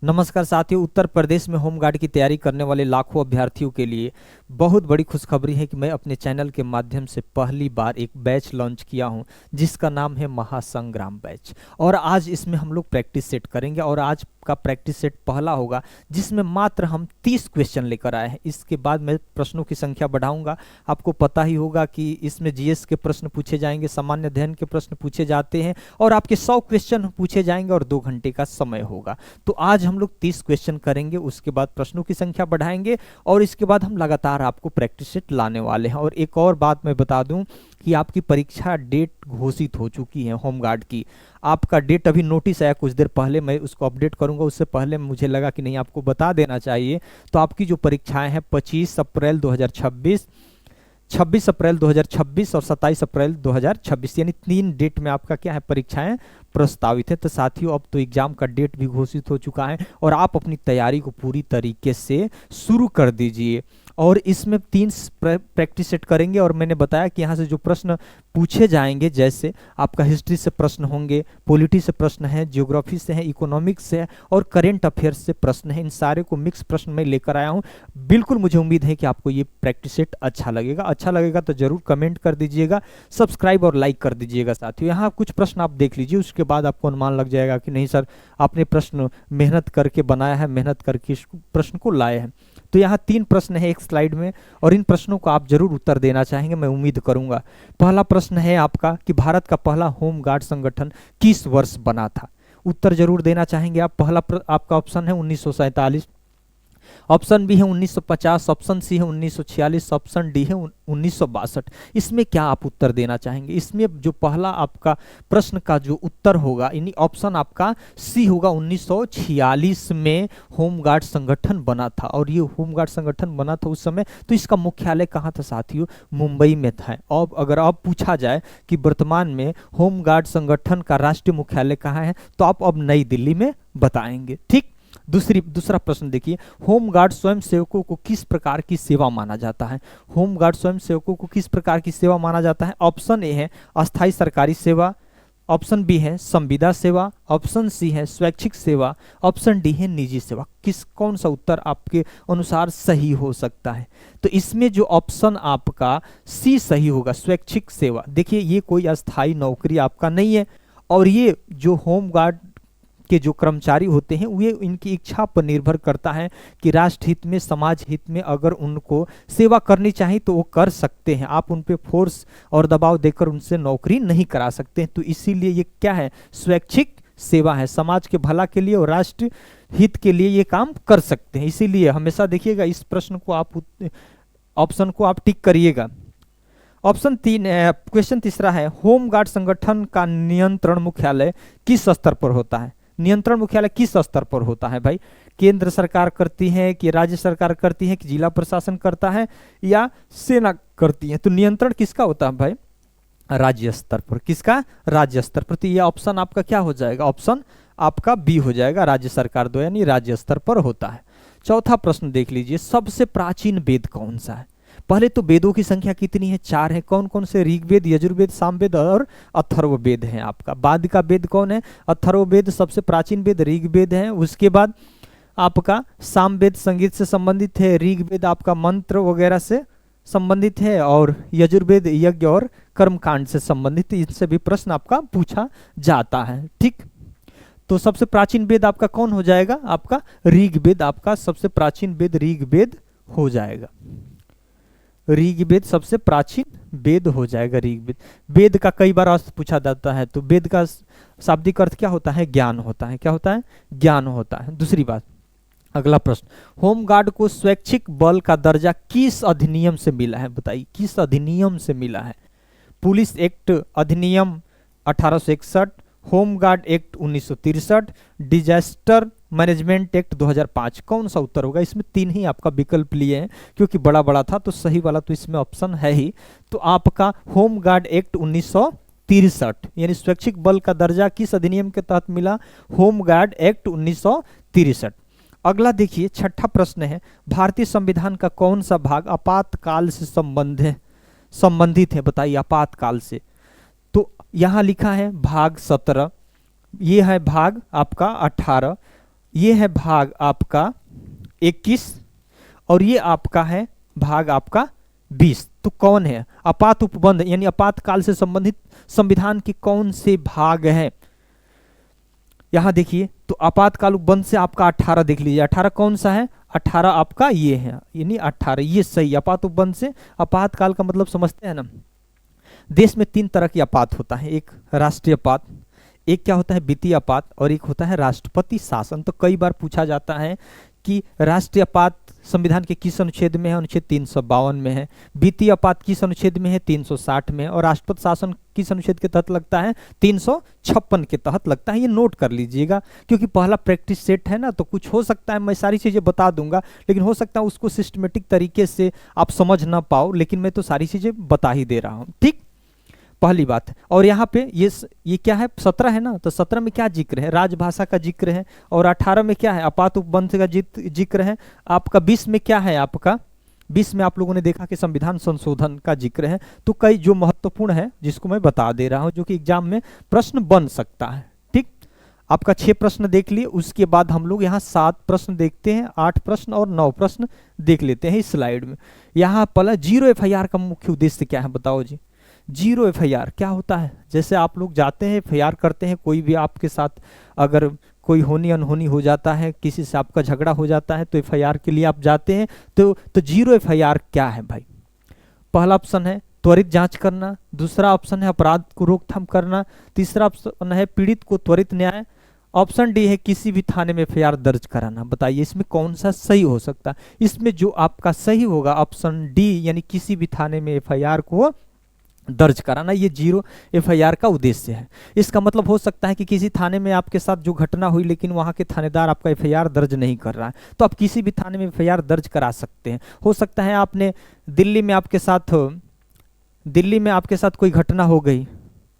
नमस्कार साथियों। उत्तर प्रदेश में होमगार्ड की तैयारी करने वाले लाखों अभ्यर्थियों के लिए बहुत बड़ी खुशखबरी है कि मैं अपने चैनल के माध्यम से पहली बार एक बैच लॉन्च किया हूं, जिसका नाम है महासंग्राम बैच। और आज इसमें हम लोग प्रैक्टिस सेट करेंगे और आज का प्रैक्टिस सेट पहला होगा, जिसमें मात्र हम 30 क्वेश्चन लेकर आए हैं। इसके बाद मैं प्रश्नों की संख्या बढ़ाऊंगा। आपको पता ही होगा कि इसमें जीएस के प्रश्न पूछे जाएंगे, सामान्य अध्ययन के प्रश्न पूछे जाते हैं और आपके 100 क्वेश्चन पूछे जाएंगे और 2 घंटे का समय होगा। तो आज हम लोग 30 क्वेश्चन करेंगे, उसके बाद प्रश्नों की संख्या बढ़ाएंगे और इसके बाद हम लगातार आपको प्रैक्टिस सेट लाने वाले हैं। और एक और बात मैं बता दूं कि आपकी परीक्षा डेट घोषित हो चुकी है होमगार्ड की। आपका डेट अभी नोटिस आया कुछ देर पहले, मैं उसको अपडेट करूंगा। उससे पहले मुझे लगा कि नहीं, आपको बता देना चाहिए। तो आपकी जो परीक्षाएं हैं 25 अप्रैल 2026, 26 अप्रैल 2026 और 27 अप्रैल 2026, यानी 3 डेट में आपका क्या है, परीक्षाएं प्रस्तावित है। तो साथियों, अब तो एग्जाम का डेट भी घोषित हो चुका है और आप अपनी तैयारी को पूरी तरीके से शुरू कर दीजिए। और इसमें 3 प्रैक्टिस सेट करेंगे और मैंने बताया कि यहाँ से जो प्रश्न पूछे जाएंगे, जैसे आपका हिस्ट्री से प्रश्न होंगे, पॉलिटी से प्रश्न है, ज्योग्राफी से है, इकोनॉमिक्स से है और करेंट अफेयर्स से प्रश्न है। इन सारे को मिक्स प्रश्न में लेकर आया हूँ। बिल्कुल मुझे उम्मीद है कि आपको ये प्रैक्टिस सेट अच्छा लगेगा। अच्छा लगेगा तो जरूर कमेंट कर दीजिएगा, सब्सक्राइब और लाइक कर दीजिएगा। साथियों, यहाँ कुछ प्रश्न आप देख लीजिए, उसके बाद आपको अनुमान लग जाएगा कि नहीं सर, आपने प्रश्न मेहनत करके बनाया है, मेहनत करके इस प्रश्न को लाए हैं। तो यहाँ 3 प्रश्न है एक स्लाइड में और इन प्रश्नों को आप जरूर उत्तर देना चाहेंगे, मैं उम्मीद करूंगा। पहला प्रश्न है आपका कि भारत का पहला होमगार्ड संगठन किस वर्ष बना था। उत्तर जरूर देना चाहेंगे आप। पहला आपका ऑप्शन है 1947, ऑप्शन बी है 1950, ऑप्शन सी है 1946, ऑप्शन डी है 1962। इसमें क्या आप उत्तर देना चाहेंगे? इसमें जो पहला आपका प्रश्न का जो उत्तर होगा, यानी ऑप्शन आपका सी होगा, 1946 में होमगार्ड संगठन बना था। और ये होमगार्ड संगठन बना था उस समय, तो इसका मुख्यालय कहाँ था साथियों? मुंबई में था। अगर अब पूछा जाए कि वर्तमान में होमगार्ड संगठन का राष्ट्रीय मुख्यालय कहाँ है, तो आप अब नई दिल्ली में बताएंगे। ठीक। दूसरा प्रश्न देखिए, होमगार्ड स्वयंसेवकों को किस प्रकार की सेवा माना जाता है? होमगार्ड स्वयंसेवकों को किस प्रकार की सेवा माना जाता है? ऑप्शन ए है अस्थायी सरकारी सेवा, ऑप्शन बी है संविदा सेवा, ऑप्शन सी है स्वैच्छिक सेवा, ऑप्शन डी है निजी सेवा। कौन सा उत्तर आपके अनुसार सही हो सकता है? तो इसमें जो ऑप्शन आपका सी सही होगा, स्वैच्छिक सेवा। देखिए, ये कोई अस्थायी नौकरी आपका नहीं है और ये जो होमगार्ड के जो कर्मचारी होते हैं, ये इनकी इच्छा पर निर्भर करता है कि राष्ट्र हित में, समाज हित में अगर उनको सेवा करनी चाहिए तो वो कर सकते हैं। आप उन पे फोर्स और दबाव देकर उनसे नौकरी नहीं करा सकते। तो इसीलिए ये क्या है, स्वैच्छिक सेवा है। समाज के भला के लिए और राष्ट्र हित के लिए ये काम कर सकते हैं। इसीलिए हमेशा देखिएगा इस प्रश्न को आप, ऑप्शन को आप टिक करिएगा। ऑप्शन 3, क्वेश्चन तीसरा है, होमगार्ड संगठन का नियंत्रण मुख्यालय किस स्तर पर होता है? नियंत्रण मुख्यालय किस स्तर पर होता है भाई? केंद्र सरकार करती है कि राज्य सरकार करती है कि जिला प्रशासन करता है या सेना करती है? तो नियंत्रण किसका होता है भाई? राज्य स्तर पर। किसका? राज्य स्तर पर। तो ये ऑप्शन आपका क्या हो जाएगा? ऑप्शन आपका बी हो जाएगा, राज्य सरकार दो, यानी राज्य स्तर पर होता है। चौथा प्रश्न देख लीजिए, सबसे प्राचीन वेद कौन सा है? पहले तो वेदों की संख्या कितनी है? 4 है। कौन कौन से? ऋग्वेद, यजुर्वेद, सामवेद और अथर्ववेद है आपका। बाद का वेद कौन है? अथर्ववेद सबसे प्राचीन वेद ऋग्वेद है। उसके बाद आपका सामवेद संगीत से संबंधित है, ऋग्वेद आपका मंत्र वगैरह से संबंधित है और यजुर्वेद यज्ञ और कर्मकांड से संबंधित। इनसे भी प्रश्न आपका पूछा जाता है। ठीक। तो सबसे प्राचीन वेद आपका कौन हो जाएगा? आपका ऋग्वेद। आपका सबसे प्राचीन वेद ऋग्वेद हो जाएगा। ऋग्वेद सबसे प्राचीन वेद हो जाएगा, ऋग्वेद। वेद का कई बार अर्थ पूछा जाता है, तो वेद का शाब्दिक अर्थ क्या होता है? ज्ञान होता है। क्या होता है? ज्ञान होता है। दूसरी बात, अगला प्रश्न, होमगार्ड को स्वैच्छिक बल का दर्जा किस अधिनियम से मिला है? बताइए, किस अधिनियम से मिला है? पुलिस एक्ट अधिनियम 1861, home guard act 1963, disaster management act 2005। कौन सा उत्तर होगा? इसमें 3 ही आपका विकल्प लिए हैं, क्योंकि बड़ा बड़ा था तो सही वाला तो इसमें ऑप्शन है ही। तो आपका होमगार्ड एक्ट 1963, यानी स्वैच्छिक बल का दर्जा किस अधिनियम के तहत मिला? Home guard act 1963। अगला देखिए, छठा प्रश्न है, भारतीय संविधान का कौन सा भाग आपातकाल से संबंधित है? बताइए, आपातकाल से। तो यहां लिखा है भाग 17, ये है भाग आपका 18, ये है भाग आपका 21 और ये आपका है भाग आपका 20। तो कौन है आपात उपबंध यानी आपातकाल से संबंधित संविधान के कौन से भाग हैं? यहां देखिए, तो आपातकाल उपबंध से आपका 18 देख लीजिए, 18 कौन सा है? 18 आपका ये है, यानी 18 ये सही। आपात उपबंध से आपातकाल का मतलब समझते हैं ना। देश में 3 तरह की आपात होता है, एक राष्ट्रीय आपात, एक क्या होता है वित्तीय आपात, और एक होता है राष्ट्रपति शासन। तो कई बार पूछा जाता है कि राष्ट्रीय आपात संविधान के किस अनुच्छेद में है? अनुच्छेद 352 में है। वित्तीय आपात किस अनुच्छेद में है? 360 में। और राष्ट्रपति शासन किस अनुच्छेद के तहत लगता है? 356 के तहत लगता है। ये नोट कर लीजिएगा, क्योंकि पहला प्रैक्टिस सेट है ना, तो कुछ हो सकता है मैं सारी चीजें बता दूंगा, लेकिन हो सकता है उसको सिस्टमेटिक तरीके से आप समझ ना पाओ, लेकिन मैं तो सारी चीजें बता ही दे रहा हूं। ठीक, पहली बात। और यहाँ पे ये क्या है? 17 है ना, तो 17 में क्या जिक्र है? राजभाषा का जिक्र है। और 18 में क्या है? आपात उपबंध का जिक्र है। आपका 20 में क्या है? आपका 20 में आप लोगों ने देखा कि संविधान संशोधन का जिक्र है। तो कई जो महत्वपूर्ण है जिसको मैं बता दे रहा हूं, जो कि एग्जाम में प्रश्न बन सकता है। ठीक, आपका 6 प्रश्न देख लिए, उसके बाद हम लोग यहाँ 7 प्रश्न देखते हैं, 8 प्रश्न और 9 प्रश्न देख लेते हैं इस स्लाइड में। यहाँ पहला 0 FIR का मुख्य उद्देश्य क्या है? बताओ जी। 0 FIR क्या होता है? जैसे आप लोग जाते हैं FIR करते हैं, कोई भी आपके साथ अगर कोई होनी अनहोनी हो जाता है, किसी से आपका झगड़ा हो जाता है, तो FIR के लिए आप जाते हैं। तो 0 FIR क्या है भाई? पहला ऑप्शन है त्वरित जांच करना, दूसरा ऑप्शन है अपराध को रोकथाम करना, तीसरा ऑप्शन है पीड़ित को त्वरित न्याय, ऑप्शन डी है किसी भी थाने में FIR दर्ज कराना। बताइए इसमें कौन सा सही हो सकता है? इसमें जो आपका सही होगा ऑप्शन डी, यानी किसी भी थाने में FIR को दर्ज कराना, ये 0 FIR का उद्देश्य है। इसका मतलब हो सकता है कि किसी थाने में आपके साथ जो घटना हुई, लेकिन वहां के थानेदार आपका FIR दर्ज नहीं कर रहा है, तो आप किसी भी थाने में FIR दर्ज करा सकते हैं। हो सकता है आपने दिल्ली में आपके साथ कोई घटना हो गई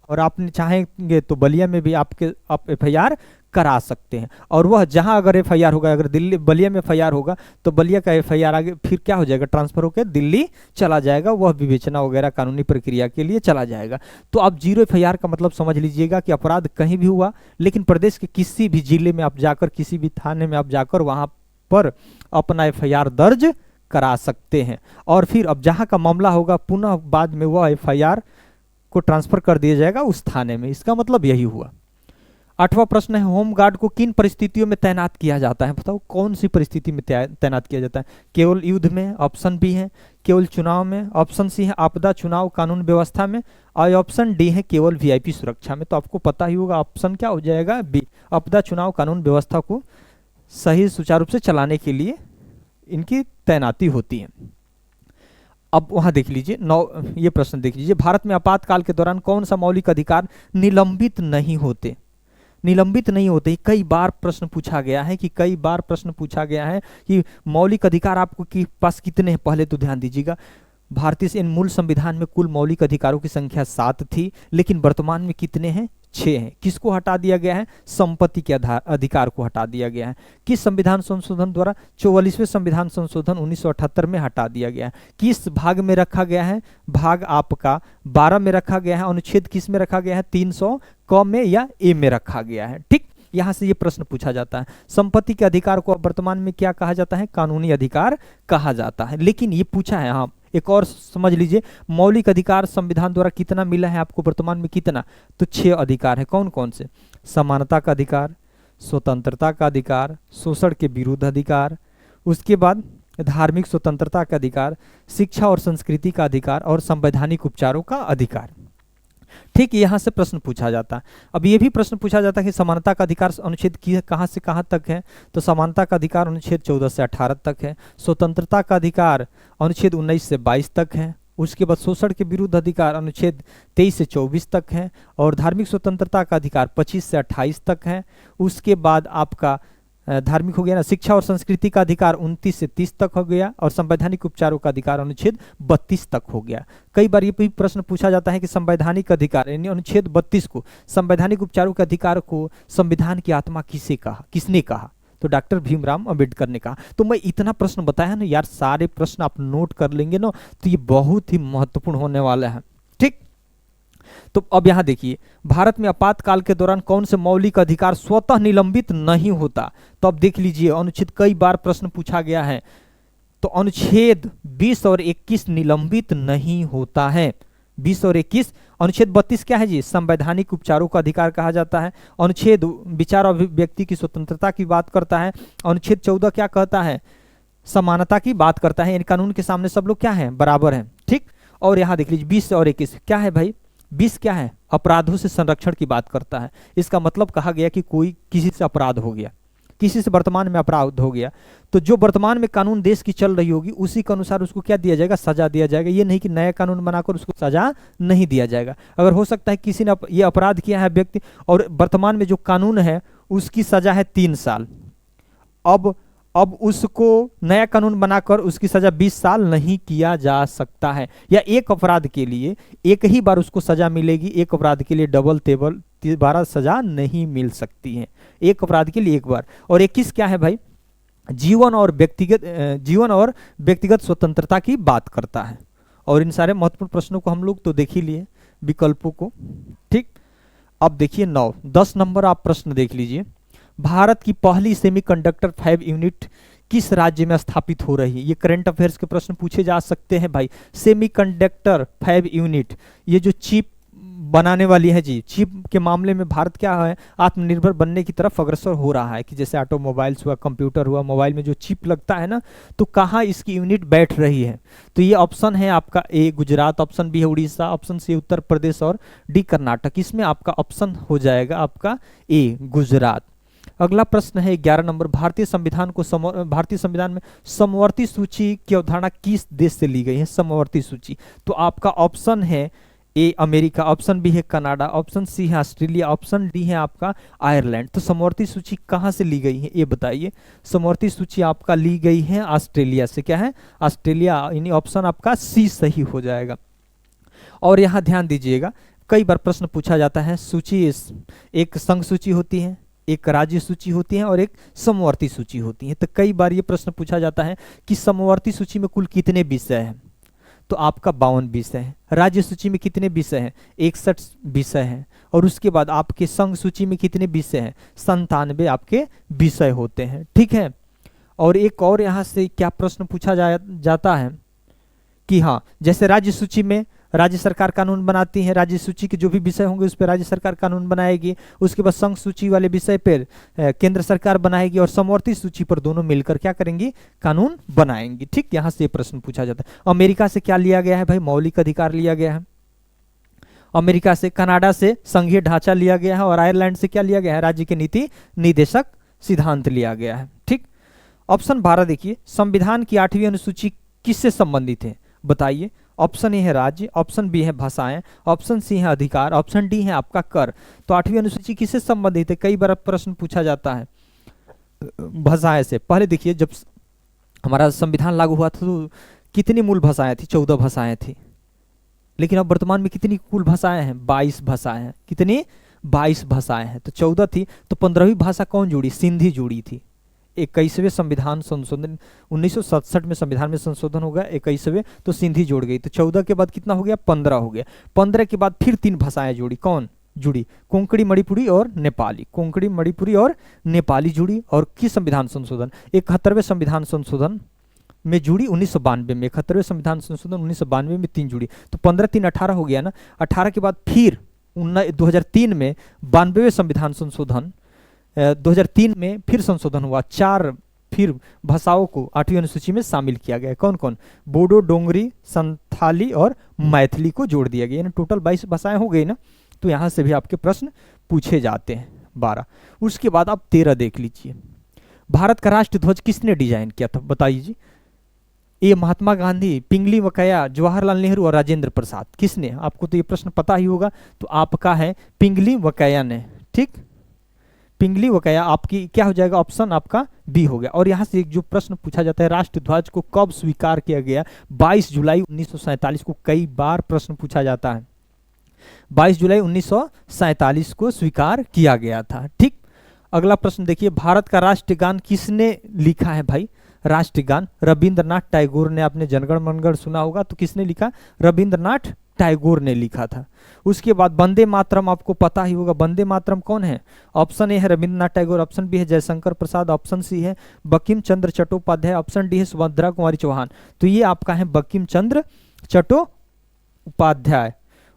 और आपने चाहेंगे तो बलिया में भी आप FIR करा सकते हैं। और वह जहां अगर FIR होगा, अगर बलिया में FIR होगा, तो बलिया का FIR आगे फिर क्या हो जाएगा? ट्रांसफर होकर दिल्ली चला जाएगा, वह विवेचना वगैरह कानूनी प्रक्रिया के लिए चला जाएगा। तो आप 0 FIR का मतलब समझ लीजिएगा कि अपराध कहीं भी हुआ, लेकिन प्रदेश के किसी भी जिले में आप जाकर, किसी भी थाने में आप जाकर वहां पर अपना FIR दर्ज करा सकते हैं। और फिर अब जहां का मामला होगा, पुनः बाद में वह FIR को ट्रांसफर कर दिया जाएगा उस थाने में। इसका मतलब यही हुआ। 8वां प्रश्न है होमगार्ड को किन परिस्थितियों में तैनात किया जाता है? बताओ कौन सी परिस्थिति में तैनात किया जाता है? केवल युद्ध में, ऑप्शन बी है केवल चुनाव में, ऑप्शन सी है आपदा चुनाव कानून व्यवस्था में, और ऑप्शन डी है केवल VIP सुरक्षा में। तो आपको पता ही होगा ऑप्शन क्या हो जाएगा? बी, आपदा चुनाव कानून व्यवस्था को सही सुचारू रूप से चलाने के लिए इनकी तैनाती होती है। अब वहां देख लीजिए, ये प्रश्न देख लीजिए, भारत में आपातकाल के दौरान कौन सा मौलिक अधिकार निलंबित नहीं होते? निलंबित नहीं होते। कई बार प्रश्न पूछा गया है कि मौलिक अधिकार आपको पास कितने हैं? पहले तो ध्यान दीजिएगा, भारतीय मूल संविधान में कुल मौलिक अधिकारों की संख्या 7 थी, लेकिन वर्तमान में कितने हैं? 6 हैं। किसको हटा दिया गया है? संपत्ति के अधिकार को हटा दिया गया है। किस संविधान संशोधन द्वारा? 44वें संविधान संशोधन 1978 में हटा दिया गया है। किस भाग में रखा गया है? भाग आपका 12 में रखा गया है। अनुच्छेद किस में रखा गया है? 300 क में या ए में रखा गया है। ठीक, यहां से ये प्रश्न पूछा जाता है। संपत्ति के अधिकार को वर्तमान में क्या कहा जाता है? कानूनी अधिकार कहा जाता है। लेकिन ये पूछा है, हाँ एक और समझ लीजिए, मौलिक अधिकार संविधान द्वारा कितना मिला है आपको वर्तमान में? कितना? तो 6 अधिकार है। कौन कौन से? समानता का अधिकार, स्वतंत्रता का अधिकार, शोषण के विरुद्ध अधिकार, उसके बाद धार्मिक स्वतंत्रता का अधिकार, शिक्षा और संस्कृति का अधिकार, और संवैधानिक उपचारों का अधिकार। ठीक, यहां से प्रश्न पूछा जाता है। अब ये भी प्रश्न पूछा जाता है कि समानता का अधिकार अनुच्छेद कहां से कहां तक है? तो समानता का अधिकार अनुच्छेद 14 से 18 तक है। स्वतंत्रता का अधिकार अनुच्छेद 19 से 22 तक है। उसके बाद शोषण के विरुद्ध अधिकार अनुच्छेद 23 से 24 तक है। और धार्मिक स्वतंत्रता का अधिकार 25 से 28 तक है। उसके बाद आपका धार्मिक हो गया ना, शिक्षा और संस्कृति का अधिकार 29 से 30 तक हो गया। और संवैधानिक उपचारों का अधिकार अनुच्छेद 32 तक हो गया। कई बार ये भी प्रश्न पूछा जाता है कि संवैधानिक अधिकार यानी अनुच्छेद 32 को, संवैधानिक उपचारों के अधिकार को संविधान की आत्मा किसने कहा? तो डॉक्टर भीमराव अंबेडकर ने कहा। तो मैं इतना प्रश्न बताया ना यार, सारे प्रश्न आप नोट कर लेंगे ना, तो ये बहुत ही महत्वपूर्ण होने वाला है। ठीक, तो अब यहाँ देखिए, भारत में आपातकाल के दौरान कौन से मौलिक अधिकार स्वतः निलंबित नहीं होता। तो अब देख लीजिए, अनुच्छेद कई बार प्रश्न पूछा गया है, तो अनुच्छेद 20 और 21 निलंबित नहीं होता है। 20 और 21। अनुच्छेद 32 क्या है जी, संवैधानिक उपचारों का अधिकार कहा जाता है। अनुच्छेद विचार और अभिव्यक्ति की स्वतंत्रता की बात करता है। अनुच्छेद 14 क्या कहता है, समानता की बात करता है, यानी कानून के सामने सब लोग क्या हैं, बराबर हैं, ठीक। और यहाँ देख लीजिए 20 और 21 क्या है भाई, 20 क्या है, अपराधों से संरक्षण की बात करता है। इसका मतलब कहा गया कि कोई किसी से अपराध हो गया, किसी से वर्तमान में अपराध हो गया, तो जो वर्तमान में कानून देश की चल रही होगी उसी के अनुसार उसको क्या दिया जाएगा, सजा दिया जाएगा। ये नहीं कि नया कानून बनाकर उसको सजा नहीं दिया जाएगा। अगर हो सकता है किसी ने ये अपराध किया है व्यक्ति, और वर्तमान में जो कानून है उसकी सजा है 3 साल, अब उसको नया कानून बनाकर उसकी सजा 20 साल नहीं किया जा सकता है। या एक अपराध के लिए एक ही बार उसको सजा मिलेगी, एक अपराध के लिए डबल टेबल 12 सजा नहीं मिल सकती है, एक अपराध के लिए एक बार। और 21 क्या है भाई, जीवन और व्यक्तिगत स्वतंत्रता की बात करता है। और इन सारे महत्वपूर्ण प्रश्नों को हम लोग तो देख ही लिए, विकल्पों को, ठीक। अब देखिए 9, 10 नंबर आप प्रश्न देख लीजिए। भारत की पहली सेमीकंडक्टर फैब यूनिट किस राज्य में स्थापित हो रही है। ये करंट अफेयर्स के प्रश्न पूछे जा सकते हैं भाई। सेमीकंडक्टर फैब यूनिट, ये जो चिप बनाने वाली है जी, चिप के मामले में भारत क्या है, आत्मनिर्भर बनने की तरफ अग्रसर हो रहा है। कि जैसे ऑटोमोबाइल्स हुआ, कंप्यूटर हुआ, मोबाइल में जो चिप लगता है ना, तो कहाँ इसकी यूनिट बैठ रही है। तो ये ऑप्शन है आपका ए गुजरात, ऑप्शन बी है उड़ीसा, ऑप्शन सी उत्तर प्रदेश और डी कर्नाटक। इसमें आपका ऑप्शन हो जाएगा आपका ए गुजरात। अगला प्रश्न है 11 नंबर, भारतीय संविधान में समवर्ती सूची की अवधारणा किस देश से ली गई है। समवर्ती सूची, तो आपका ऑप्शन है ए अमेरिका, ऑप्शन बी है कनाडा, ऑप्शन सी है ऑस्ट्रेलिया, ऑप्शन डी है आपका आयरलैंड। तो समवर्ती सूची कहाँ से ली गई है ये बताइए। समवर्ती सूची आपका ली गई है ऑस्ट्रेलिया से। क्या है, ऑस्ट्रेलिया, यानी ऑप्शन आपका सी सही हो जाएगा। और यहाँ ध्यान दीजिएगा, कई बार प्रश्न पूछा जाता है, सूची एक संघ सूची होती है, एक राज्य सूची होती है और एक समवर्ती सूची होती है। तो कई बार ये प्रश्न पूछा जाता है कि समवर्ती सूची में कुल कितने विषय हैं, तो आपका 52 विषय है। राज्य सूची में कितने विषय हैं, 61 विषय हैं। और उसके बाद आपके संघ सूची में कितने विषय हैं, 97 आपके विषय होते हैं, ठीक है। और एक और यहाँ से क्या प्रश्न पूछा जाता है कि हाँ, जैसे राज्य सूची में राज्य सरकार कानून बनाती है, राज्य सूची के जो भी विषय होंगे उस पर राज्य सरकार कानून बनाएगी। उसके बाद संघ सूची वाले विषय पर केंद्र सरकार बनाएगी, और समवर्ती सूची पर दोनों मिलकर क्या करेंगी, कानून बनाएंगी, ठीक। यहाँ से प्रश्न पूछा जाता है। अमेरिका से क्या लिया गया है भाई, मौलिक अधिकार लिया गया है अमेरिका से। कनाडा से संघीय ढांचा लिया गया है, और आयरलैंड से क्या लिया गया है, राज्य के नीति निर्देशक सिद्धांत लिया गया है, ठीक। ऑप्शन 12 देखिए, संविधान की 8वीं अनुसूची किससे संबंधित है, बताइए। ऑप्शन ए है राज्य, ऑप्शन बी है भाषाएं, ऑप्शन सी है अधिकार, ऑप्शन डी है आपका कर। तो 8वीं अनुसूची किससे संबंधित है, कई बार प्रश्न पूछा जाता है भाषाएं से। पहले देखिए, जब हमारा संविधान लागू हुआ था तो कितनी मूल भाषाएं थी, 14 भाषाएं थी। लेकिन अब वर्तमान में कितनी कुल भाषाएं हैं, 22 भाषाएं हैं। कितनी, 22 भाषाएं हैं। तो 14 थी, तो 15वीं भाषा कौन जुड़ी, सिंधी जुड़ी थी। 21वें संविधान संशोधन 1967 में संविधान में संशोधन हो गया, 21वें, तो सिंधी जोड़ गई। तो 14 के बाद कितना हो गया, 15 हो गया। 15 के बाद फिर 3 भाषाएं जुड़ी, कौन जुड़ी, कोंकणी मणिपुरी और नेपाली। कोंकणी मणिपुरी और नेपाली जुड़ी। और किस संविधान संशोधन, 71वें संविधान संशोधन में जुड़ी 1992 में। 71वें संविधान संशोधन 1992 में 3 जुड़ी। तो 15 3 18 हो गया ना। 18 के बाद फिर 2003 में 92वें संविधान संशोधन, 2003 में फिर संशोधन हुआ, 4 फिर भाषाओं को 8वीं अनुसूची में शामिल किया गया। कौन कौन, बोडो, डोंगरी, संथाली और मैथिली को जोड़ दिया गया, यानी टोटल 22 भाषाएं हो गई ना। तो यहाँ से भी आपके प्रश्न पूछे जाते हैं 12। उसके बाद आप 13 देख लीजिए, भारत का राष्ट्र ध्वज किसने डिजाइन किया था, बताइए जी। ये महात्मा गांधी, पिंगली वकैया, जवाहरलाल नेहरू और राजेंद्र प्रसाद। किसने, आपको तो ये प्रश्न पता ही होगा, तो आपका है पिंगली वकैया ने, ठीक। पिंगली वकैया आपकी क्या हो जाएगा, ऑप्शन आपका बी हो गया। और यहाँ से एक जो प्रश्न पूछा जाता है, राष्ट्र ध्वज को कब स्वीकार किया गया, 22 जुलाई 1947 को। कई बार प्रश्न पूछा जाता है, 22 जुलाई 1947 को स्वीकार किया गया था, ठीक। अगला प्रश्न देखिए, भारत का राष्ट्रगान किसने लिखा है भाई, राष्ट्रगान रविंद्रनाथ टैगोर ने। आपने जनगण मनगढ़ सुना होगा, तो किसने लिखा, रविंद्रनाथ टैगोर ने लिखा था। उसके बाद वंदे मातरम आपको पता ही होगा, वंदे मातरम कौन है? ऑप्शन ए है रविंद्रनाथ टैगोर, ऑप्शन बी है जयशंकर प्रसाद, ऑप्शन सी है बंकिम चंद्र चट्टोपाध्याय, ऑप्शन डी है सुभद्रा कुमारी चौहान। तो ये आपका है बंकिम चंद्र चट्टोपाध्याय।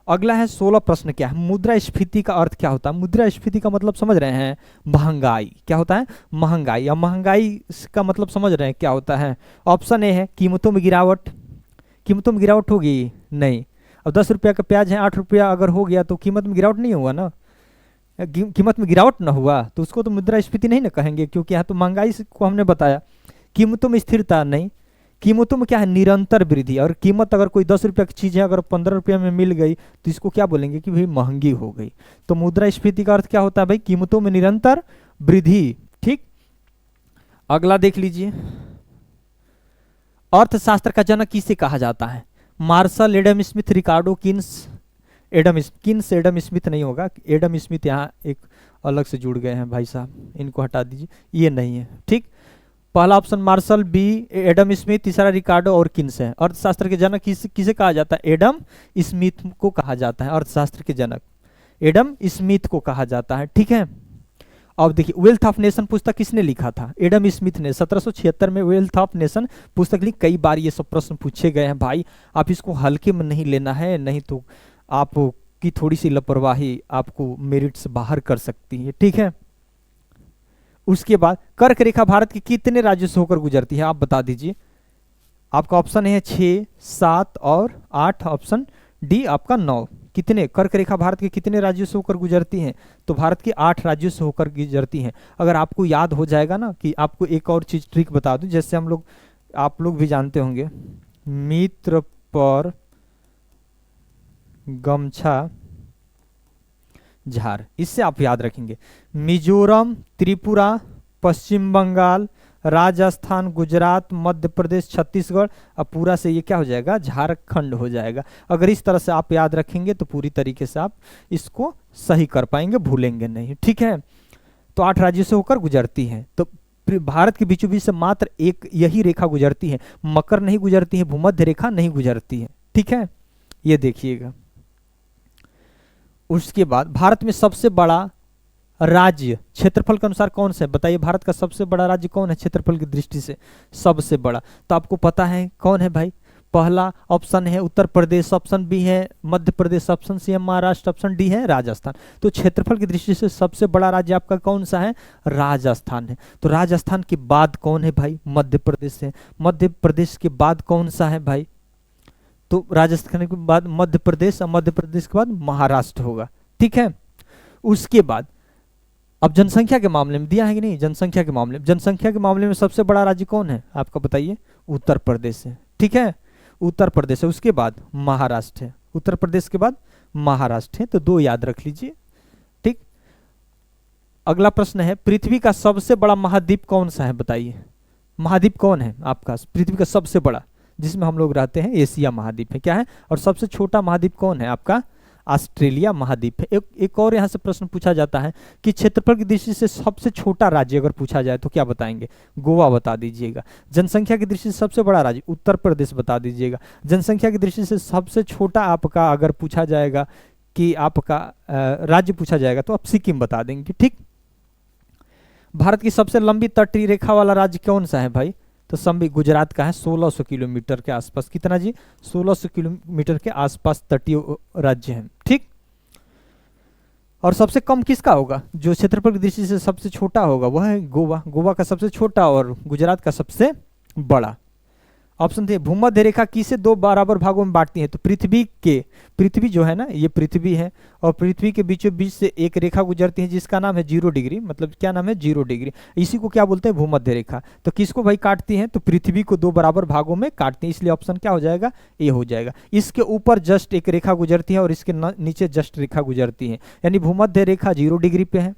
अगला है 16 प्रश्न क्या है? मुद्रास्फीति का अर्थ क्या होता है? मुद्रास्फीति का मतलब समझ रहे हैं? महंगाई। क्या होता है? महंगाई। अब महंगाई का मतलब समझ रहे हैं क्या होता है? ऑप्शन ए है कीमतों में गिरावट। कीमतों में गिरावट होगी? नहीं। अब 10 रुपया का प्याज है 8 रुपया अगर हो गया तो कीमत में गिरावट नहीं हुआ ना। कीमत में गिरावट ना हुआ तो उसको तो मुद्रास्फीति नहीं ना कहेंगे, क्योंकि यहाँ तो महंगाई को हमने बताया। कीमतों में स्थिरता नहीं, कीमतों में क्या है? निरंतर वृद्धि। और कीमत अगर कोई 10 रुपया की चीज़ है अगर 15 रुपया में मिल गई तो इसको क्या बोलेंगे कि भाई महंगी हो गई। तो मुद्रास्फीति का अर्थ क्या होता है भाई? कीमतों में निरंतर वृद्धि। ठीक, अगला देख लीजिए। अर्थशास्त्र का जनक किसे कहा जाता है? मार्शल, एडम स्मिथ, रिकार्डो किन्स। एडम स्मिथ नहीं होगा, एडम स्मिथ यहाँ एक अलग से जुड़ गए हैं भाई साहब, इनको हटा दीजिए, ये नहीं है। ठीक, पहला option Marshall, B Adam Smith, तीसरा रिकार्डो और किन्स है। अर्थशास्त्र के जनक किसे कहा जाता है? एडम स्मिथ को कहा जाता है। अर्थशास्त्र के जनक एडम स्मिथ को कहा जाता है। ठीक है, अब देखिए वेल्थ ऑफ नेशन पुस्तक किसने लिखा था? एडम स्मिथ ने 1776 में वेल्थ ऑफ नेशन पुस्तक लिखी। कई बार ये सब प्रश्न पूछे गए हैं भाई, आप इसको हल्के में नहीं लेना है, नहीं तो आपकी थोड़ी सी लापरवाही आपको मेरिट से बाहर कर सकती है। ठीक है, उसके बाद कर्क रेखा भारत के कितने राज्यों से होकर गुजरती है? आप बता दीजिए। आपका ऑप्शन है 6, 7 और 8, ऑप्शन डी आपका 9। कितने कर्क रेखा भारत के कितने राज्यों से होकर गुजरती हैं? तो भारत के 8 राज्यों से होकर गुजरती हैं। अगर आपको याद हो जाएगा ना, कि आपको एक और चीज ट्रिक बता दूं, जैसे आप लोग भी जानते होंगे, मित्र पर गमछा झार, इससे आप याद रखेंगे। मिजोरम, त्रिपुरा, पश्चिम बंगाल, राजस्थान, गुजरात, मध्य प्रदेश, छत्तीसगढ़, अब पूरा से ये क्या हो जाएगा? झारखंड हो जाएगा। अगर इस तरह से आप याद रखेंगे तो पूरी तरीके से आप इसको सही कर पाएंगे, भूलेंगे नहीं। ठीक है, तो 8 राज्यों से होकर गुजरती है। तो भारत के बीचों बीच से मात्र एक यही रेखा गुजरती है, मकर नहीं गुजरती है, भूमध्य रेखा नहीं गुजरती है। ठीक है, ये देखिएगा। उसके बाद भारत में सबसे बड़ा राज्य क्षेत्रफल के अनुसार कौन सा है? बताइए, भारत का सबसे बड़ा राज्य कौन है क्षेत्रफल की दृष्टि से? सबसे बड़ा तो आपको पता है कौन है भाई? पहला ऑप्शन है उत्तर प्रदेश, ऑप्शन बी है मध्य प्रदेश, ऑप्शन सी है महाराष्ट्र, ऑप्शन डी है राजस्थान। तो क्षेत्रफल की दृष्टि से सबसे बड़ा राज्य आपका कौन सा है? राजस्थान है। तो राजस्थान के बाद कौन है भाई? मध्य प्रदेश है। मध्य प्रदेश के बाद कौन सा है भाई? तो राजस्थान के बाद मध्य प्रदेश, और मध्य प्रदेश के बाद महाराष्ट्र होगा। ठीक है, उसके बाद अब जनसंख्या के मामले में दिया है कि नहीं? जनसंख्या के मामले में सबसे बड़ा राज्य कौन है आपका? बताइए। उत्तर प्रदेश है। ठीक है, उत्तर प्रदेश है, उसके बाद महाराष्ट्र है। उत्तर प्रदेश के बाद महाराष्ट्र है, तो 2 याद रख लीजिए। ठीक, अगला प्रश्न है पृथ्वी का सबसे बड़ा महाद्वीप कौन सा है? बताइए, महाद्वीप कौन है आपका? पृथ्वी का सबसे बड़ा जिसमें हम लोग रहते हैं एशिया महाद्वीप है। क्या है? और सबसे छोटा महाद्वीप कौन है आपका? ऑस्ट्रेलिया महाद्वीप है। एक और यहाँ से प्रश्न पूछा जाता है कि क्षेत्रफल की दृष्टि से सबसे छोटा राज्य अगर पूछा जाए तो क्या बताएंगे? गोवा बता दीजिएगा। जनसंख्या की दृष्टि से सबसे बड़ा राज्य उत्तर प्रदेश बता दीजिएगा। जनसंख्या की दृष्टि से सबसे छोटा आपका अगर पूछा जाएगा कि आपका राज्य पूछा जाएगा तो आप सिक्किम बता देंगे। ठीक, भारत की सबसे लंबी तटीय रेखा वाला राज्य कौन सा है भाई? तो संबी गुजरात का है, 1600 किलोमीटर के आसपास। कितना जी? 1600 किलोमीटर के आसपास तटीय राज्य है। ठीक, और सबसे कम किसका होगा? जो क्षेत्रफल की दृष्टि से सबसे छोटा होगा वह है गोवा। गोवा का सबसे छोटा और गुजरात का सबसे बड़ा। ऑप्शन थे भूमध्य रेखा किसे 2 बराबर भागों में बांटती है? तो पृथ्वी जो है ना, ये पृथ्वी है और पृथ्वी के बीचों बीच से एक रेखा गुजरती है जिसका नाम है 0 डिग्री। मतलब क्या नाम है? 0 डिग्री। इसी को क्या बोलते हैं? भूमध्य रेखा। तो किसको भाई काटती है? तो पृथ्वी को 2 बराबर भागों में काटती है, इसलिए ऑप्शन क्या हो जाएगा? ए हो जाएगा। इसके ऊपर जस्ट एक रेखा गुजरती है और इसके नीचे जस्ट रेखा गुजरती है, यानी भूमध्य रेखा 0 डिग्री पे है।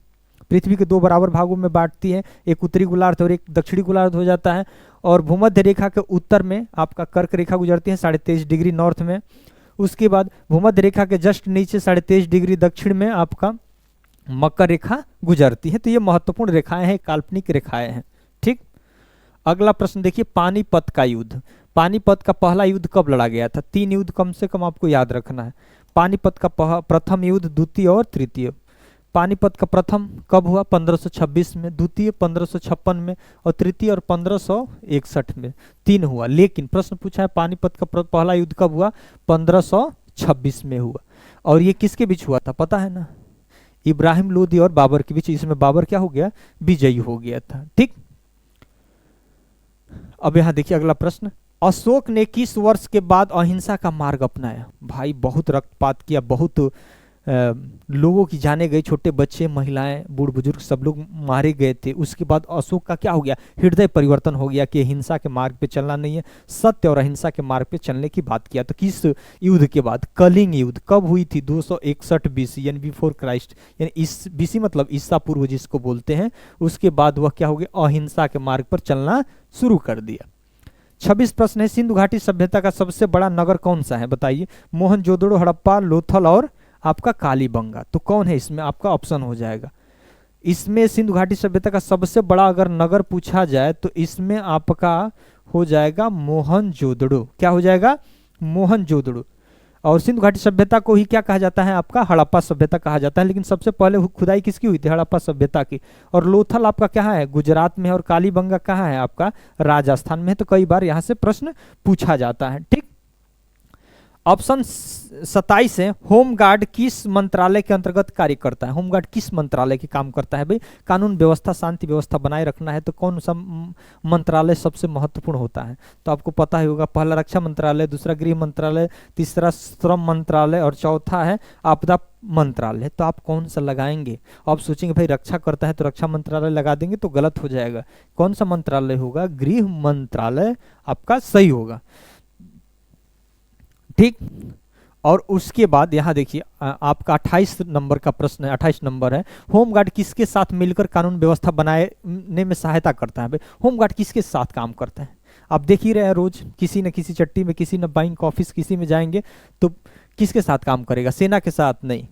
पृथ्वी के 2 बराबर भागों में बांटती है, एक उत्तरी गोलार्ध और एक दक्षिणी गोलार्ध हो जाता है। और भूमध्य रेखा के उत्तर में आपका कर्क रेखा गुजरती है 23.5 डिग्री नॉर्थ में। उसके बाद भूमध्य रेखा के जस्ट नीचे 23.5 डिग्री दक्षिण में आपका मकर रेखा गुजरती है। तो ये महत्वपूर्ण रेखाएं हैं, काल्पनिक रेखाएं हैं। ठीक, अगला प्रश्न देखिए, पानीपत का युद्ध। पानीपत का पहला युद्ध कब लड़ा गया था? 3 युद्ध कम से कम आपको याद रखना है। पानीपत का प्रथम युद्ध, द्वितीय और तृतीय। पानीपत का प्रथम कब हुआ? 1526 में, द्वितीय 1556 में और तृतीय और 1561 में। 3 हुआ। लेकिन प्रश्न पूछा है पानीपत का पहला युद्ध कब हुआ? 1526 में हुआ। और ये किसके बीच हुआ था पता है ना? इब्राहिम लोदी और बाबर के बीच। इसमें बाबर क्या हो गया? विजयी हो गया था। ठीक। अब यहां देखिए अगला प्रश्न, अशोक ने किस वर्ष के बाद अहिंसा का मार्ग अपनाया? भाई बहुत रक्तपात किया, बहुत लोगों की जाने गई, छोटे बच्चे, महिलाएं, बूढ़ बुजुर्ग सब लोग मारे गए थे। उसके बाद अशोक का क्या हो गया? हृदय परिवर्तन हो गया कि हिंसा के मार्ग पे चलना नहीं है, सत्य और अहिंसा के मार्ग पे चलने की बात किया। तो किस युद्ध के बाद? कलिंग युद्ध। कब हुई थी? 261 बीसी यानी बिफोर क्राइस्ट, यानी इस बीसी मतलब ईसा पूर्व जिसको बोलते हैं। उसके बाद वह क्या हो गया? अहिंसा के मार्ग पर चलना शुरू कर दिया। 26 प्रश्न है, सिंधु घाटी सभ्यता का सबसे बड़ा नगर कौन सा है बताइए? मोहनजोदड़ो, हड़प्पा, लोथल और आपका कालीबंगा। तो कौन है इसमें? आपका ऑप्शन हो जाएगा। इसमें सिंधु घाटी सभ्यता का सबसे बड़ा अगर नगर पूछा जाए तो इसमें आपका हो जाएगा मोहनजोदड़ो। क्या हो जाएगा? मोहनजोदड़ो। और सिंधु घाटी सभ्यता को ही क्या कहा जाता है? आपका हड़प्पा सभ्यता कहा जाता है। लेकिन सबसे पहले खुदाई किसकी हुई थी? हड़प्पा सभ्यता की। और लोथल आपका क्या है? गुजरात में है। और कालीबंगा कहाँ है? आपका राजस्थान में है। तो कई बार यहाँ से प्रश्न पूछा जाता है। ठीक। ऑप्शन 27 है, होमगार्ड किस मंत्रालय के अंतर्गत कार्य करता है? होमगार्ड किस मंत्रालय के काम करता है भाई? कानून व्यवस्था, शांति व्यवस्था बनाए रखना है तो कौन सा मंत्रालय सबसे महत्वपूर्ण होता है? तो आपको पता ही होगा, पहला रक्षा मंत्रालय, दूसरा गृह मंत्रालय, तीसरा श्रम मंत्रालय और चौथा है आपदा मंत्रालय। तो आप कौन सा लगाएंगे? आप सोचेंगे भाई रक्षा करता है तो रक्षा मंत्रालय लगा देंगे, तो गलत हो जाएगा। कौन सा मंत्रालय होगा? गृह मंत्रालय आपका सही होगा। ठीक। और उसके बाद यहां देखिए आपका 28 नंबर का प्रश्न है, 28 नंबर है, होमगार्ड किसके साथ मिलकर कानून व्यवस्था बनाने में सहायता करता है? भाई होमगार्ड किसके साथ काम करता है? आप देख ही रहे हैं, रोज किसी न किसी चट्टी में, किसी न बैंक ऑफिस किसी में जाएंगे तो किसके साथ काम करेगा? सेना के साथ नहीं,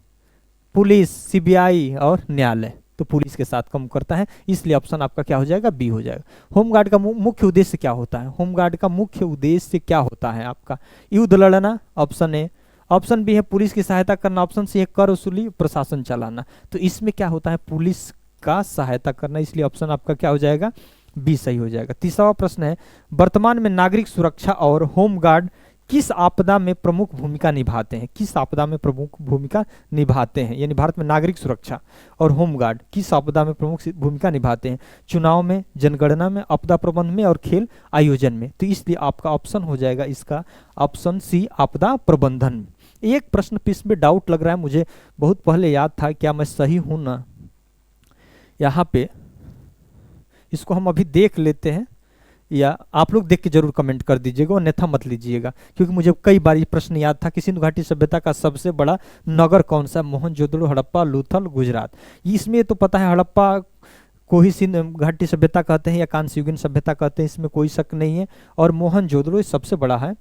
पुलिस, सीबीआई और न्यायालय। तो पुलिस के साथ काम करता है, इसलिए ऑप्शन आपका क्या हो जाएगा? बी हो जाएगा। होमगार्ड का मुख्य उद्देश्य क्या होता है? होमगार्ड का मुख्य उद्देश्य क्या होता है आपका? युद्ध लड़ना, ऑप्शन ए। ऑप्शन बी है पुलिस की सहायता करना। ऑप्शन सी है कर वसूली, प्रशासन चलाना। तो इसमें क्या होता है? पुलिस का सहायता करना, इसलिए ऑप्शन आपका क्या हो जाएगा? बी सही हो जाएगा। तीसरा प्रश्न है, वर्तमान में नागरिक सुरक्षा और होमगार्ड किस आपदा में प्रमुख भूमिका निभाते हैं? किस आपदा में प्रमुख भूमिका निभाते हैं? यानी भारत में नागरिक सुरक्षा और होमगार्ड किस आपदा में प्रमुख भूमिका निभाते हैं? चुनाव में, जनगणना में, आपदा प्रबंधन में और खेल आयोजन में। तो इसलिए आपका ऑप्शन हो जाएगा इसका ऑप्शन सी, आपदा प्रबंधन में। एक प्रश्न पे इसमें डाउट लग रहा है मुझे, बहुत पहले याद था, क्या मैं सही हूं ना? यहाँ पे इसको हम अभी देख लेते हैं, या आप लोग देख के जरूर कमेंट कर दीजिएगा, अन्यथा मत लीजिएगा, क्योंकि मुझे कई बार ये प्रश्न याद था कि सिंधु घाटी सभ्यता का सबसे बड़ा नगर कौन सा? मोहनजोदड़ो, हड़प्पा, लोथल, गुजरात। इसमें तो पता है हड़प्पा को ही सिंधु घाटी सभ्यता कहते हैं या कांस्ययुगीन सभ्यता कहते हैं, इसमें कोई शक नहीं है। और मोहनजोदड़ो सबसे बड़ा है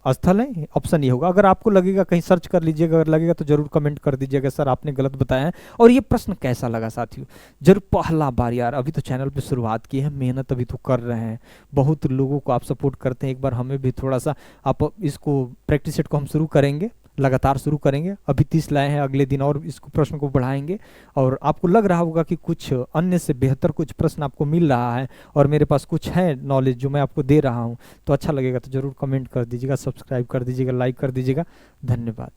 स्थल है, ऑप्शन ये होगा। अगर आपको लगेगा कहीं सर्च कर लीजिएगा, अगर लगेगा तो जरूर कमेंट कर दीजिएगा सर आपने गलत बताया है। और ये प्रश्न कैसा लगा साथियों? जरूर पहला बार यार, अभी तो चैनल पे शुरुआत की है, मेहनत अभी तो कर रहे हैं, बहुत लोगों को आप सपोर्ट करते हैं, एक बार हमें भी थोड़ा सा आप इसको प्रैक्टिस सेट को हम शुरू करेंगे, लगातार शुरू करेंगे। अभी 30 लाए हैं, अगले दिन और इसको प्रश्न को बढ़ाएंगे। और आपको लग रहा होगा कि कुछ अन्य से बेहतर कुछ प्रश्न आपको मिल रहा है और मेरे पास कुछ है नॉलेज जो मैं आपको दे रहा हूं, तो अच्छा लगेगा तो जरूर कमेंट कर दीजिएगा, सब्सक्राइब कर दीजिएगा, लाइक कर दीजिएगा। धन्यवाद।